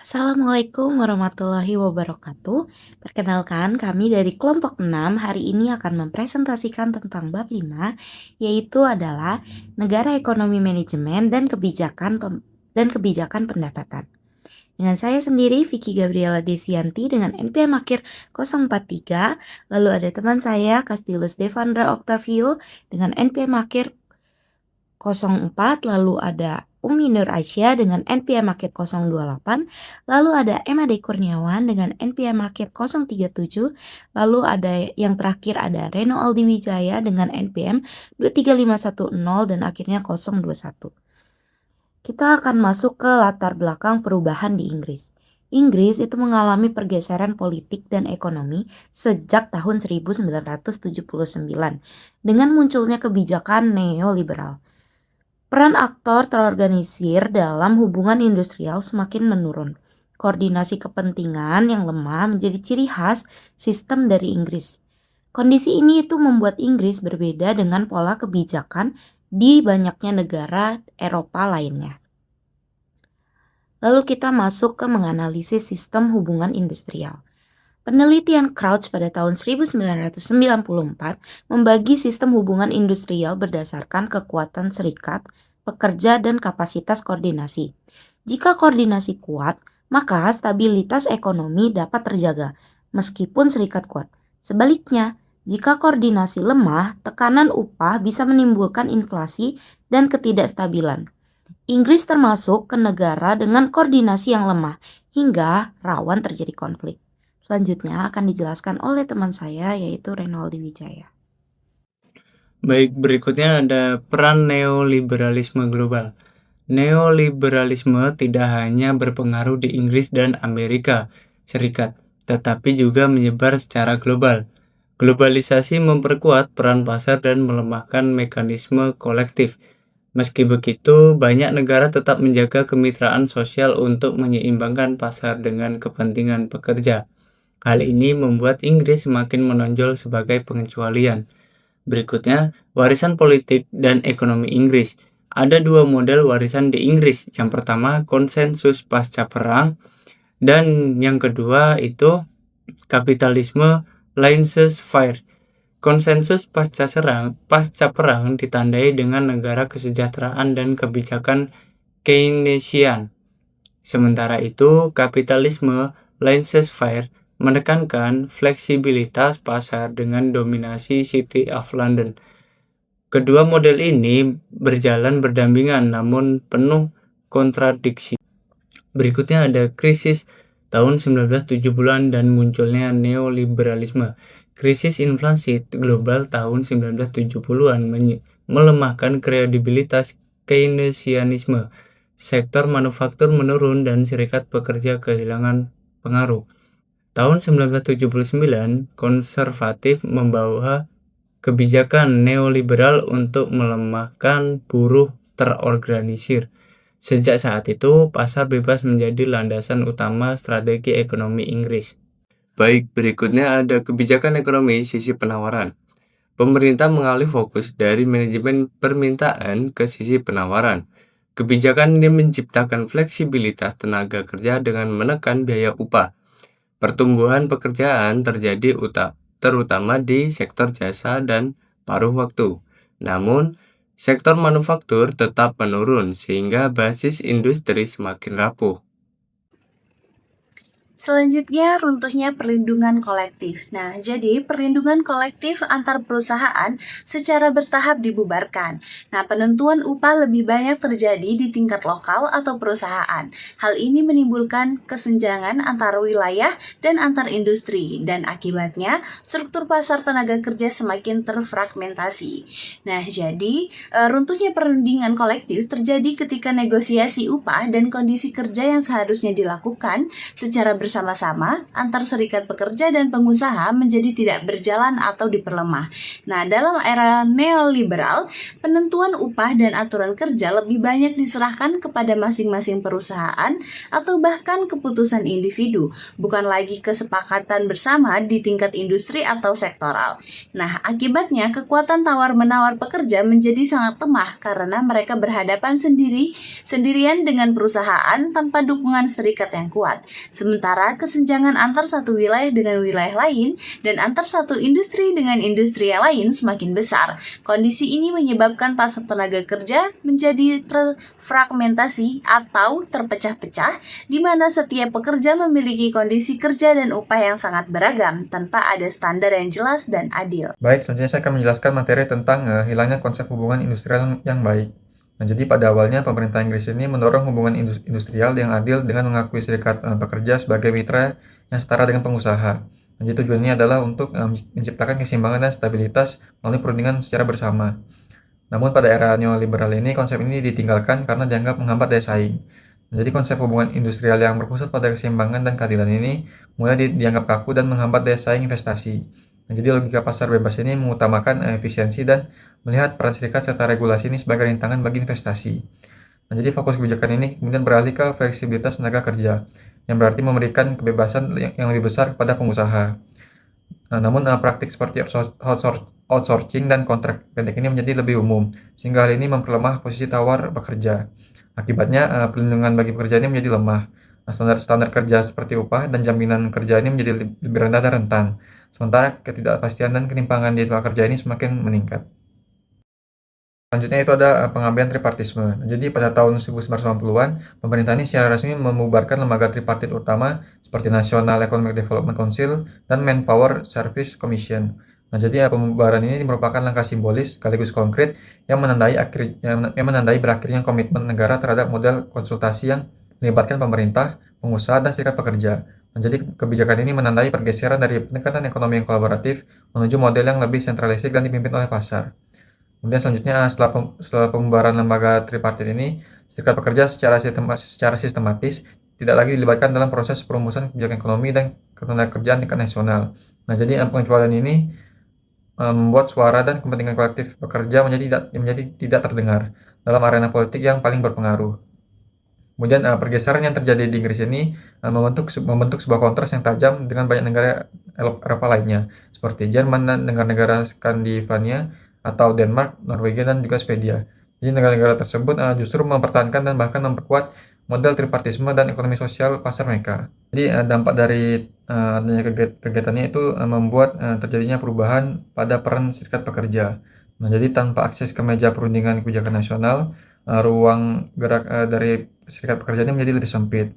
Assalamualaikum warahmatullahi wabarakatuh. Perkenalkan, kami dari kelompok 6 hari ini akan mempresentasikan tentang bab 5, yaitu adalah negara ekonomi manajemen dan kebijakan pendapatan. Dengan saya sendiri, Vicky Gabriela Desianti dengan NPM akhir 043, lalu ada teman saya, Castilus Devandra Octavio dengan NPM akhir 04, lalu ada Umi Nur Aisyah dengan NPM akhir 028, lalu ada Emade Kurniawan dengan NPM akhir 037, lalu ada yang terakhir ada Reno Aldi Wijaya dengan NPM 23510 dan akhirnya 021. Kita akan masuk ke latar belakang perubahan di Inggris. Inggris itu mengalami pergeseran politik dan ekonomi sejak tahun 1979 dengan munculnya kebijakan neoliberal. Peran aktor terorganisir dalam hubungan industrial semakin menurun. Koordinasi kepentingan yang lemah menjadi ciri khas sistem dari Inggris. Kondisi ini itu membuat Inggris berbeda dengan pola kebijakan di banyaknya negara Eropa lainnya. Lalu kita masuk ke menganalisis sistem hubungan industrial. Penelitian Crouch pada tahun 1994 membagi sistem hubungan industrial berdasarkan kekuatan serikat, pekerja, dan kapasitas koordinasi. Jika koordinasi kuat, maka stabilitas ekonomi dapat terjaga, meskipun serikat kuat. Sebaliknya, jika koordinasi lemah, tekanan upah bisa menimbulkan inflasi dan ketidakstabilan. Inggris termasuk ke negara dengan koordinasi yang lemah, hingga rawan terjadi konflik. Selanjutnya akan dijelaskan oleh teman saya yaitu Renaldi Wijaya. Baik, berikutnya ada peran neoliberalisme global. Neoliberalisme tidak hanya berpengaruh di Inggris dan Amerika Serikat, tetapi juga menyebar secara global. Globalisasi memperkuat peran pasar dan melemahkan mekanisme kolektif. Meski begitu, banyak negara tetap menjaga kemitraan sosial untuk menyeimbangkan pasar dengan kepentingan pekerja. Hal ini membuat Inggris semakin menonjol sebagai pengecualian. Berikutnya, warisan politik dan ekonomi Inggris. Ada dua model warisan di Inggris. Yang pertama, konsensus pasca perang, dan yang kedua itu kapitalisme laissez-faire. Konsensus pasca perang ditandai dengan negara kesejahteraan dan kebijakan Keynesian. Sementara itu, kapitalisme laissez-faire menekankan fleksibilitas pasar dengan dominasi City of London. Kedua model ini berjalan berdampingan namun penuh kontradiksi. Berikutnya ada krisis tahun 1970-an dan munculnya neoliberalisme. Krisis inflasi global tahun 1970-an melemahkan kredibilitas Keynesianisme. Sektor manufaktur menurun dan serikat pekerja kehilangan pengaruh. Tahun 1979, konservatif membawa kebijakan neoliberal untuk melemahkan buruh terorganisir. Sejak saat itu, pasar bebas menjadi landasan utama strategi ekonomi Inggris. Baik, berikutnya ada kebijakan ekonomi sisi penawaran. Pemerintah mengalih fokus dari manajemen permintaan ke sisi penawaran. Kebijakan ini menciptakan fleksibilitas tenaga kerja dengan menekan biaya upah. Pertumbuhan pekerjaan terjadi terutama di sektor jasa dan paruh waktu. Namun, sektor manufaktur tetap menurun sehingga basis industri semakin rapuh. Selanjutnya, runtuhnya perlindungan kolektif. Nah, jadi perlindungan kolektif antar perusahaan secara bertahap dibubarkan. Nah, penentuan upah lebih banyak terjadi di tingkat lokal atau perusahaan. Hal ini menimbulkan kesenjangan antar wilayah dan antar industri, dan akibatnya struktur pasar tenaga kerja semakin terfragmentasi. Nah, jadi runtuhnya perlindungan kolektif terjadi ketika negosiasi upah dan kondisi kerja yang seharusnya dilakukan secara bersama-sama antar serikat pekerja dan pengusaha menjadi tidak berjalan atau diperlemah. Nah, dalam era neoliberal, penentuan upah dan aturan kerja lebih banyak diserahkan kepada masing-masing perusahaan atau bahkan keputusan individu, bukan lagi kesepakatan bersama di tingkat industri atau sektoral. Nah, akibatnya kekuatan tawar-menawar pekerja menjadi sangat lemah karena mereka berhadapan sendirian dengan perusahaan tanpa dukungan serikat yang kuat. Sementara kesenjangan antar satu wilayah dengan wilayah lain dan antar satu industri dengan industri yang lain semakin besar. Kondisi ini menyebabkan pasar tenaga kerja menjadi terfragmentasi atau terpecah-pecah, di mana setiap pekerja memiliki kondisi kerja dan upah yang sangat beragam tanpa ada standar yang jelas dan adil. Baik, selanjutnya saya akan menjelaskan materi tentang hilangnya konsep hubungan industrial yang baik. Nah, jadi pada awalnya pemerintah Inggris ini mendorong hubungan industrial yang adil dengan mengakui serikat pekerja sebagai mitra yang setara dengan pengusaha. Nah, jadi tujuannya adalah untuk menciptakan keseimbangan dan stabilitas melalui perundingan secara bersama. Namun pada era neoliberal ini konsep ini ditinggalkan karena dianggap menghambat daya saing. Nah, jadi konsep hubungan industrial yang berpusat pada keseimbangan dan keadilan ini mulai dianggap kaku dan menghambat daya saing investasi. Nah, jadi logika pasar bebas ini mengutamakan efisiensi dan melihat peran serikat serta regulasi ini sebagai rintangan bagi investasi. Nah, jadi fokus kebijakan ini kemudian beralih ke fleksibilitas tenaga kerja, yang berarti memberikan kebebasan yang lebih besar kepada pengusaha. Nah, namun praktik seperti outsourcing dan kontrak pendek ini menjadi lebih umum, sehingga hal ini memperlemah posisi tawar pekerja. Akibatnya, perlindungan bagi pekerja ini menjadi lemah. Nah, standar kerja seperti upah dan jaminan kerja ini menjadi lebih rendah dan rentan, sementara ketidakpastian dan ketimpangan di tempat kerja ini semakin meningkat. Selanjutnya itu ada pengambilan tripartisme. Jadi pada tahun 1990-an, pemerintah ini secara resmi membubarkan lembaga tripartit utama seperti National Economic Development Council dan Manpower Service Commission. Nah, jadi pembubaran ini merupakan langkah simbolis sekaligus konkret yang menandai berakhirnya komitmen negara terhadap model konsultasi yang melibatkan pemerintah, pengusaha, dan serikat pekerja. Nah, jadi kebijakan ini menandai pergeseran dari pendekatan ekonomi yang kolaboratif menuju model yang lebih sentralistik dan dipimpin oleh pasar. Kemudian selanjutnya setelah pembubaran lembaga tripartit ini, serikat pekerja secara sistematis tidak lagi dilibatkan dalam proses perumusan kebijakan ekonomi dan ketenagakerjaan tingkat nasional. Nah, jadi pengecualian ini membuat suara dan kepentingan kolektif pekerja menjadi tidak terdengar dalam arena politik yang paling berpengaruh. Kemudian pergeseran yang terjadi di Inggris ini membentuk sebuah kontras yang tajam dengan banyak negara Eropa lainnya, seperti Jerman dan negara-negara Skandinavia atau Denmark, Norwegia, dan juga Swedia. Jadi negara-negara tersebut justru mempertahankan dan bahkan memperkuat model tripartisme dan ekonomi sosial pasar mereka. Jadi dampak dari adanya kegiatannya itu membuat terjadinya perubahan pada peran serikat pekerja. Nah, jadi tanpa akses ke meja perundingan kebijakan nasional, ruang gerak dari serikat pekerja ini menjadi lebih sempit.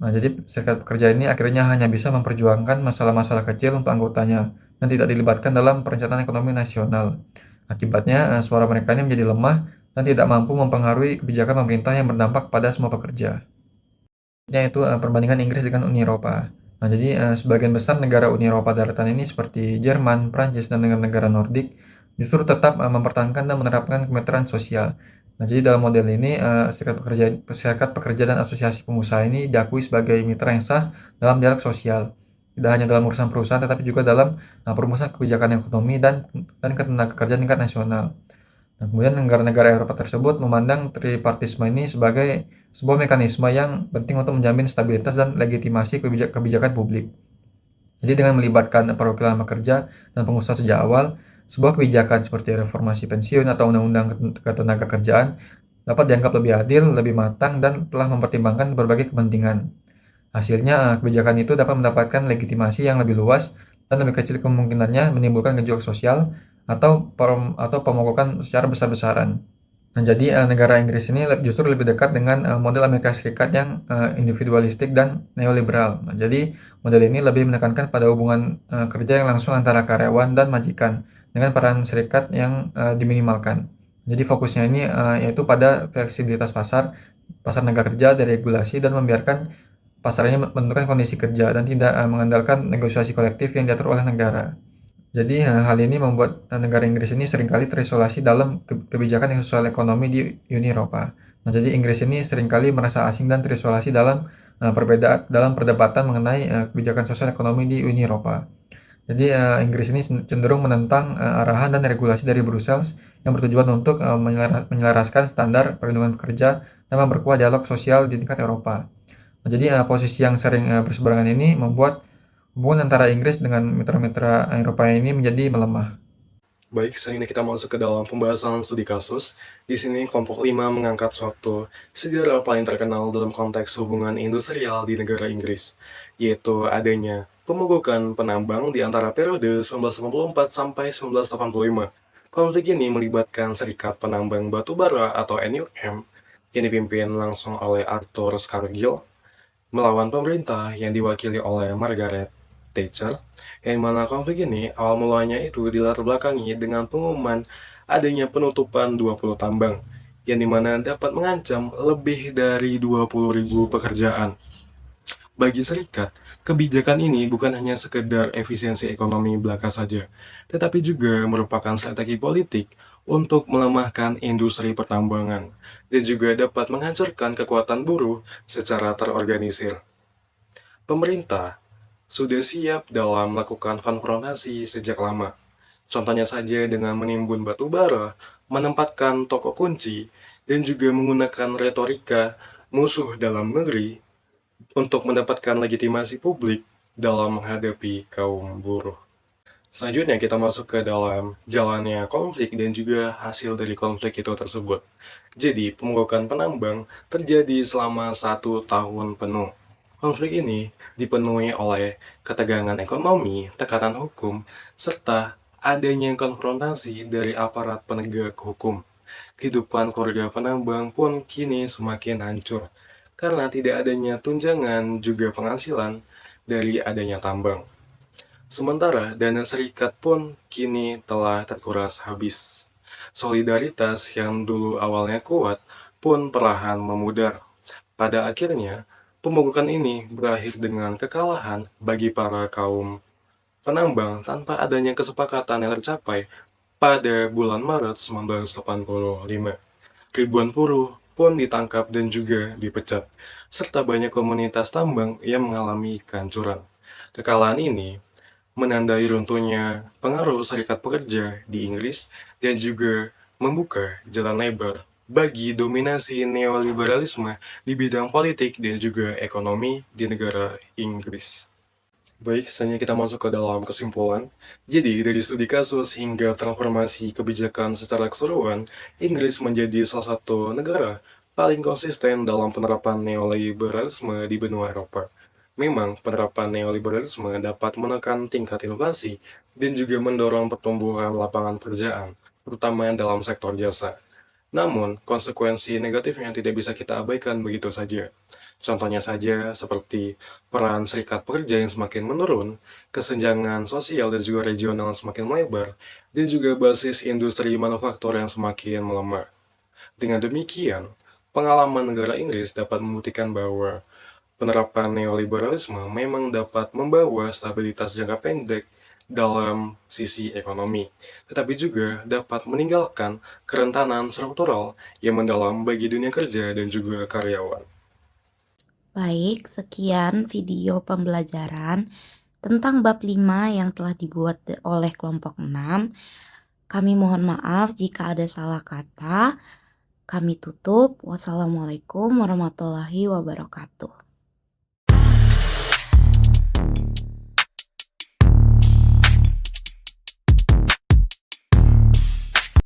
Nah, jadi serikat pekerja ini akhirnya hanya bisa memperjuangkan masalah-masalah kecil untuk anggotanya dan tidak dilibatkan dalam perencanaan ekonomi nasional. Akibatnya, suara mereka ini menjadi lemah dan tidak mampu mempengaruhi kebijakan pemerintah yang berdampak pada semua pekerja. Yaitu perbandingan Inggris dengan Uni Eropa. Nah, jadi sebagian besar negara Uni Eropa daratan ini seperti Jerman, Prancis, dan negara-negara Nordik justru tetap mempertahankan dan menerapkan kemitraan sosial. Nah, jadi dalam model ini serikat pekerja dan asosiasi pengusaha ini diakui sebagai mitra yang sah dalam dialog sosial. Tidak hanya dalam urusan perusahaan, tetapi juga dalam perumusan kebijakan ekonomi dan ketenagakerjaan tingkat nasional. Nah, kemudian negara-negara Eropa tersebut memandang tripartisme ini sebagai sebuah mekanisme yang penting untuk menjamin stabilitas dan legitimasi kebijakan publik. Jadi dengan melibatkan perwakilan pekerja dan pengusaha sejak awal, sebuah kebijakan seperti reformasi pensiun atau undang-undang ketenagakerjaan dapat dianggap lebih adil, lebih matang, dan telah mempertimbangkan berbagai kepentingan. Hasilnya, kebijakan itu dapat mendapatkan legitimasi yang lebih luas dan lebih kecil kemungkinannya menimbulkan gejolak sosial atau pemogokan secara besar-besaran. Nah, jadi negara Inggris ini justru lebih dekat dengan model Amerika Serikat yang individualistik dan neoliberal. Nah, jadi model ini lebih menekankan pada hubungan kerja yang langsung antara karyawan dan majikan dengan peran serikat yang diminimalkan. Jadi fokusnya ini yaitu pada fleksibilitas pasar tenaga kerja, deregulasi, dan membiarkan pasarnya menentukan kondisi kerja dan tidak mengandalkan negosiasi kolektif yang diatur oleh negara. Jadi hal ini membuat negara Inggris ini seringkali terisolasi dalam kebijakan yang sosial ekonomi di Uni Eropa. Nah, jadi Inggris ini seringkali merasa asing dan terisolasi dalam perbedaan dalam perdebatan mengenai kebijakan sosial ekonomi di Uni Eropa. Jadi Inggris ini cenderung menentang arahan dan regulasi dari Brussels yang bertujuan untuk menyelaraskan standar perlindungan pekerja dan memperkuat dialog sosial di tingkat Eropa. Nah, jadi posisi yang sering berseberangan ini membuat hubungan antara Inggris dengan mitra-mitra Eropa ini menjadi melemah. Baik, saat ini kita masuk ke dalam pembahasan studi kasus. Di sini kelompok 5 mengangkat suatu sejarah paling terkenal dalam konteks hubungan industrial di negara Inggris, yaitu adanya pemogokan penambang di antara periode 1984 sampai 1985. Konflik ini melibatkan Serikat Penambang Batu Bara atau NUM yang dipimpin langsung oleh Arthur Scargill melawan pemerintah yang diwakili oleh Margaret Thatcher, yang mana konflik ini awal mulanya itu dilatar belakangi dengan pengumuman adanya penutupan 20 tambang, yang dimana dapat mengancam lebih dari 20.000 pekerjaan. Bagi serikat, kebijakan ini bukan hanya sekedar efisiensi ekonomi belaka saja, tetapi juga merupakan strategi politik untuk melemahkan industri pertambangan, dan juga dapat menghancurkan kekuatan buruh secara terorganisir. Pemerintah sudah siap dalam melakukan konfrontasi sejak lama. Contohnya saja dengan menimbun batu bara, menempatkan tokoh kunci, dan juga menggunakan retorika musuh dalam negeri untuk mendapatkan legitimasi publik dalam menghadapi kaum buruh. Selanjutnya kita masuk ke dalam jalannya konflik dan juga hasil dari konflik itu tersebut. Jadi, pemogokan penambang terjadi selama 1 tahun penuh. Konflik ini dipenuhi oleh ketegangan ekonomi, tekanan hukum, serta adanya konfrontasi dari aparat penegak hukum. Kehidupan keluarga penambang pun kini semakin hancur karena tidak adanya tunjangan juga penghasilan dari adanya tambang. Sementara dana serikat pun kini telah terkuras habis. Solidaritas yang dulu awalnya kuat pun perlahan memudar. Pada akhirnya, pemogokan ini berakhir dengan kekalahan bagi para kaum penambang tanpa adanya kesepakatan yang tercapai pada bulan Maret 1985. Ribuan buruh pun ditangkap dan juga dipecat, serta banyak komunitas tambang yang mengalami kehancuran. Kekalahan ini menandai runtuhnya pengaruh serikat pekerja di Inggris dan juga membuka jalan lebar bagi dominasi neoliberalisme di bidang politik dan juga ekonomi di negara Inggris. Baik, selanjutnya kita masuk ke dalam kesimpulan. Jadi, dari studi kasus hingga transformasi kebijakan secara keseluruhan, Inggris menjadi salah satu negara paling konsisten dalam penerapan neoliberalisme di benua Eropa. Memang, penerapan neoliberalisme dapat menekan tingkat inflasi dan juga mendorong pertumbuhan lapangan pekerjaan, terutama dalam sektor jasa. Namun, konsekuensi negatifnya tidak bisa kita abaikan begitu saja. Contohnya saja seperti peran serikat pekerja yang semakin menurun, kesenjangan sosial dan juga regional yang semakin melebar, dan juga basis industri manufaktur yang semakin melemah. Dengan demikian, pengalaman negara Inggris dapat membuktikan bahwa penerapan neoliberalisme memang dapat membawa stabilitas jangka pendek dalam sisi ekonomi, tetapi juga dapat meninggalkan kerentanan struktural yang mendalam bagi dunia kerja dan juga karyawan. Baik, sekian video pembelajaran tentang bab 5 yang telah dibuat oleh kelompok 6. Kami mohon maaf jika ada salah kata. Kami tutup. Wassalamualaikum warahmatullahi wabarakatuh.